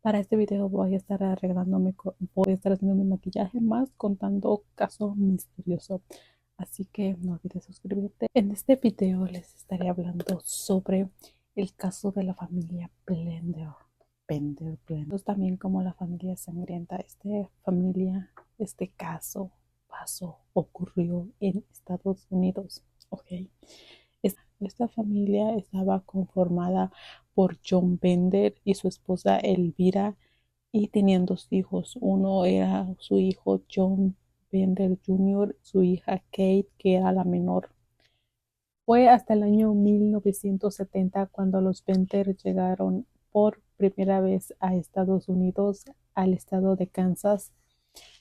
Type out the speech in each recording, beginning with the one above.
Para este video voy a estar voy a estar haciendo mi maquillaje más contando caso misterioso. Así que no olvides suscribirte. En este video les estaré hablando sobre el caso de la familia Blender. También como la familia sangrienta. Este caso ocurrió en Estados Unidos. Ok. Esta familia estaba conformada por John Bender y su esposa Elvira y tenían dos hijos. Uno era su hijo John Bender Jr., su hija Kate, que era la menor. Fue hasta el año 1970 cuando los Bender llegaron por primera vez a Estados Unidos, al estado de Kansas.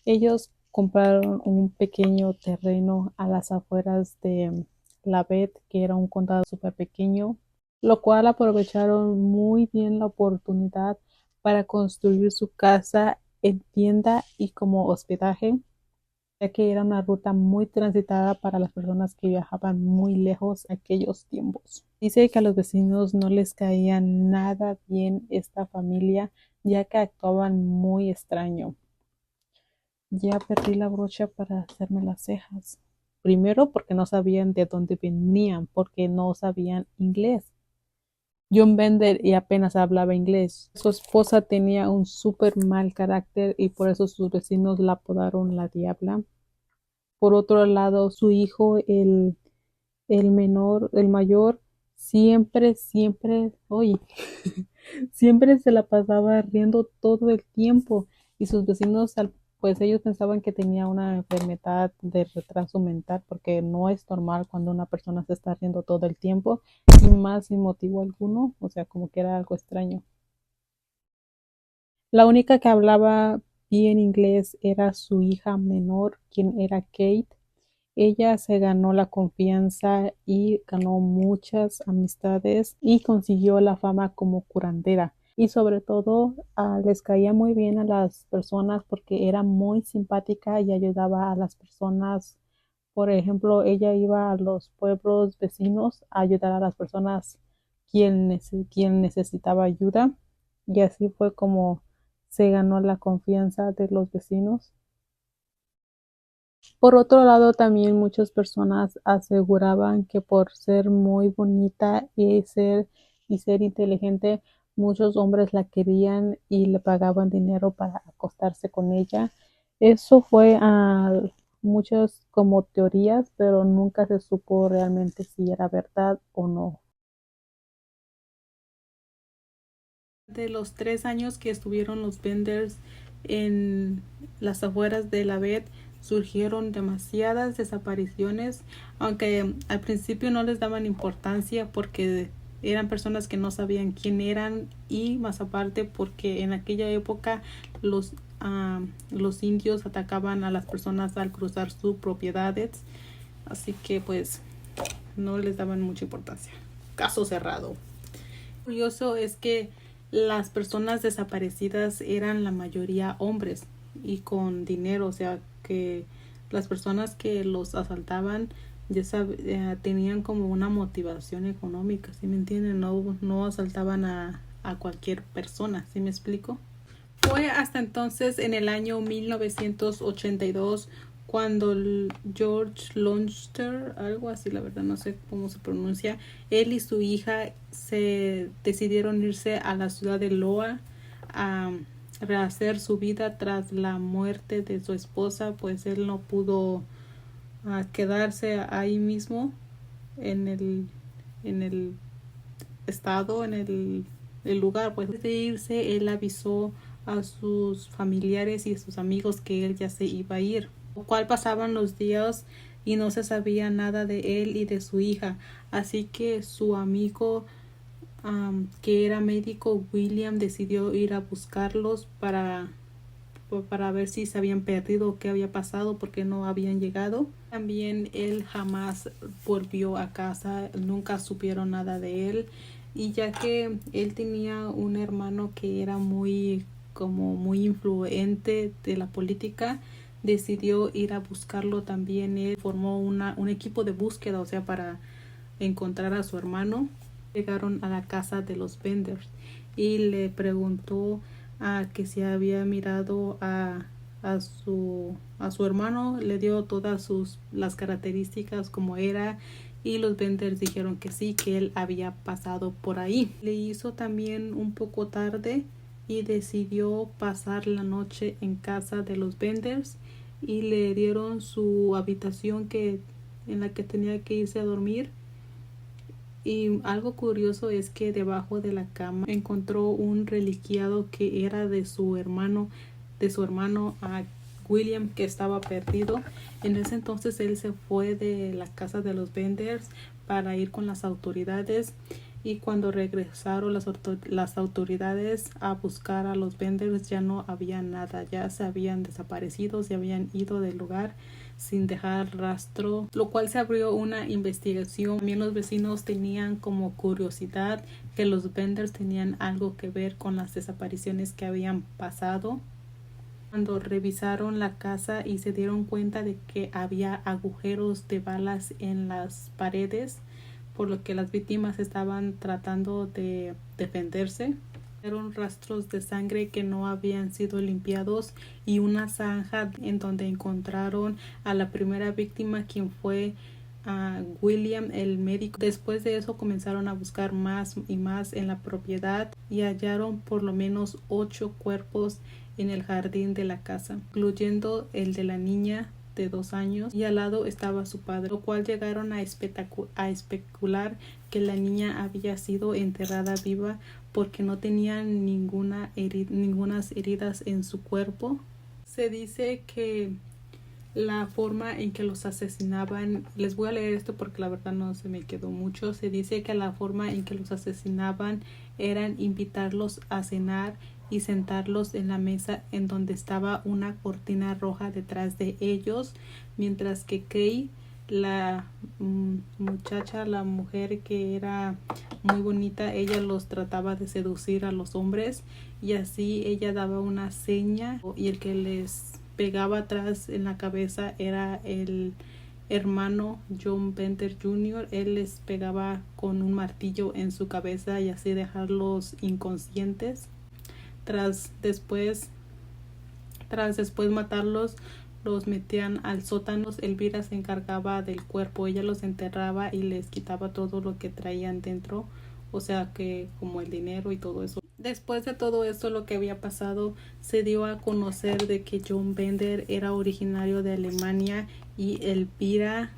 Ellos compraron un pequeño terreno a las afueras de Lavette, que era un condado súper pequeño, lo cual aprovecharon muy bien la oportunidad para construir su casa en tienda y como hospedaje, ya que era una ruta muy transitada para las personas que viajaban muy lejos en aquellos tiempos. Dice que a los vecinos no les caía nada bien esta familia, ya que actuaban muy extraño. Ya perdí la brocha para hacerme las cejas. Primero porque no sabían de dónde venían, porque no sabían inglés. John Bender y apenas hablaba inglés. Su esposa tenía un súper mal carácter y por eso sus vecinos la apodaron la Diabla. Por otro lado, su hijo, el mayor, oye, siempre se la pasaba riendo todo el tiempo y sus vecinos, pues ellos pensaban que tenía una enfermedad de retraso mental porque no es normal cuando una persona se está riendo todo el tiempo y más sin motivo alguno, o sea, como que era algo extraño. La única que hablaba bien inglés era su hija menor, quien era Kate. Ella se ganó la confianza y ganó muchas amistades y consiguió la fama como curandera. Y sobre todo les caía muy bien a las personas porque era muy simpática y ayudaba a las personas. Por ejemplo, ella iba a los pueblos vecinos a ayudar a las personas quien necesitaba ayuda. Y así fue como se ganó la confianza de los vecinos. Por otro lado, también muchas personas aseguraban que por ser muy bonita y ser inteligente, muchos hombres la querían y le pagaban dinero para acostarse con ella. Eso fue a muchas como teorías, pero nunca se supo realmente si era verdad o no. De los 3 años que estuvieron los Benders en las afueras de la Lavette, surgieron demasiadas desapariciones, aunque al principio no les daban importancia porque eran personas que no sabían quién eran y más aparte porque en aquella época los indios atacaban a las personas al cruzar sus propiedades, así que pues no les daban mucha importancia. Caso cerrado. Curioso es que las personas desaparecidas eran la mayoría hombres y con dinero, o sea que las personas que los asaltaban tenían como una motivación económica, ¿sí me entienden? No asaltaban a cualquier persona, ¿sí me explico? Fue hasta entonces, en el año 1982, cuando George Lonster, algo así, la verdad no sé cómo se pronuncia, él y su hija se decidieron irse a la ciudad de Loa a rehacer su vida tras la muerte de su esposa, pues él no pudo quedarse ahí mismo en el estado, el lugar. Pues antes de irse, él avisó a sus familiares y a sus amigos que él ya se iba a ir, lo cual pasaban los días y no se sabía nada de él y de su hija, así que su amigo que era médico, William, decidió ir a buscarlos para ver si se habían perdido o qué había pasado porque no habían llegado. También él jamás volvió a casa, nunca supieron nada de él, y ya que él tenía un hermano que era muy influente de la política, decidió ir a buscarlo también. Él formó un equipo de búsqueda, o sea, para encontrar a su hermano. Llegaron a la casa de los Benders y le preguntó a que se había mirado a su hermano, le dio todas las características como era, y los vendors dijeron que sí, que él había pasado por ahí. Le hizo también un poco tarde y decidió pasar la noche en casa de los vendors, y le dieron su habitación en la que tenía que irse a dormir. Y algo curioso es que debajo de la cama encontró un reliquiado que era de su hermano a William, que estaba perdido. En ese entonces él se fue de la casa de los vendors para ir con las autoridades, y cuando regresaron las autoridades a buscar a los vendors ya no había nada, ya se habían desaparecido, se habían ido del lugar sin dejar rastro, lo cual se abrió una investigación. También los vecinos tenían como curiosidad que los vendors tenían algo que ver con las desapariciones que habían pasado. Cuando revisaron la casa y se dieron cuenta de que había agujeros de balas en las paredes, por lo que las víctimas estaban tratando de defenderse. Eran rastros de sangre que no habían sido limpiados y una zanja en donde encontraron a la primera víctima, quien fue William, el médico. Después de eso comenzaron a buscar más y más en la propiedad y hallaron por lo menos 8 cuerpos en el jardín de la casa, incluyendo el de la niña de 2 años, y al lado estaba su padre, lo cual llegaron a especular que la niña había sido enterrada viva porque no tenía ninguna heridas en su cuerpo. Se dice que la forma en que los asesinaban, les voy a leer esto porque la verdad no se me quedó mucho. Se dice que la forma en que los asesinaban eran invitarlos a cenar y sentarlos en la mesa en donde estaba una cortina roja detrás de ellos, mientras que Kay, la muchacha, la mujer que era muy bonita, ella los trataba de seducir a los hombres, y así ella daba una seña, y el que les pegaba atrás en la cabeza era el hermano John Bender Jr. Él les pegaba con un martillo en su cabeza y así dejarlos inconscientes. Tras después matarlos, los metían al sótano. Elvira se encargaba del cuerpo, ella los enterraba y les quitaba todo lo que traían dentro, o sea que como el dinero y todo eso. Después de todo esto, lo que había pasado, se dio a conocer de que John Bender era originario de Alemania y Elvira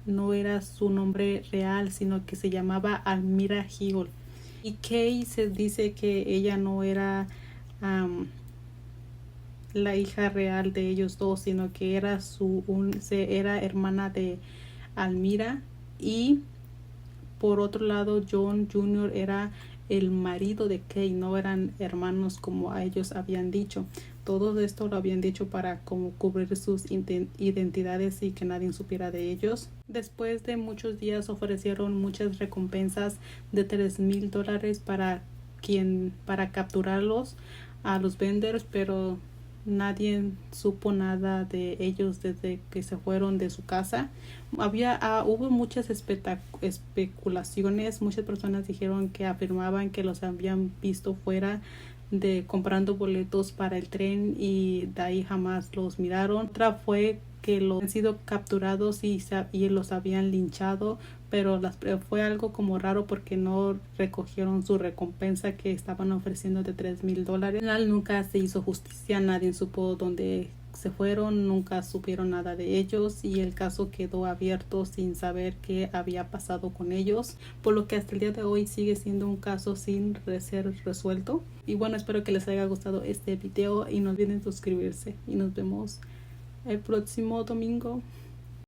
no era su nombre real, sino que se llamaba Almira Hill. Y Kay se dice que ella no era la hija real de ellos dos, sino que era era hermana de Almira. Y por otro lado, John Jr. era el marido de Kay, no eran hermanos como a ellos habían dicho. Todo esto lo habían dicho para como cubrir sus identidades y que nadie supiera de ellos. Después de muchos días ofrecieron muchas recompensas de $3,000 para capturarlos a los vendors, pero nadie supo nada de ellos desde que se fueron de su casa. Hubo muchas especulaciones. Muchas personas dijeron que afirmaban que los habían visto fuera de comprando boletos para el tren, y de ahí jamás los miraron. Otra fue que los han sido capturados y los habían linchado, pero fue algo como raro porque no recogieron su recompensa que estaban ofreciendo de $3,000. Al final nunca se hizo justicia, nadie supo dónde se fueron, nunca supieron nada de ellos, y el caso quedó abierto sin saber qué había pasado con ellos, por lo que hasta el día de hoy sigue siendo un caso sin ser resuelto. Y bueno, espero que les haya gustado este video y no olviden suscribirse, y nos vemos el próximo domingo.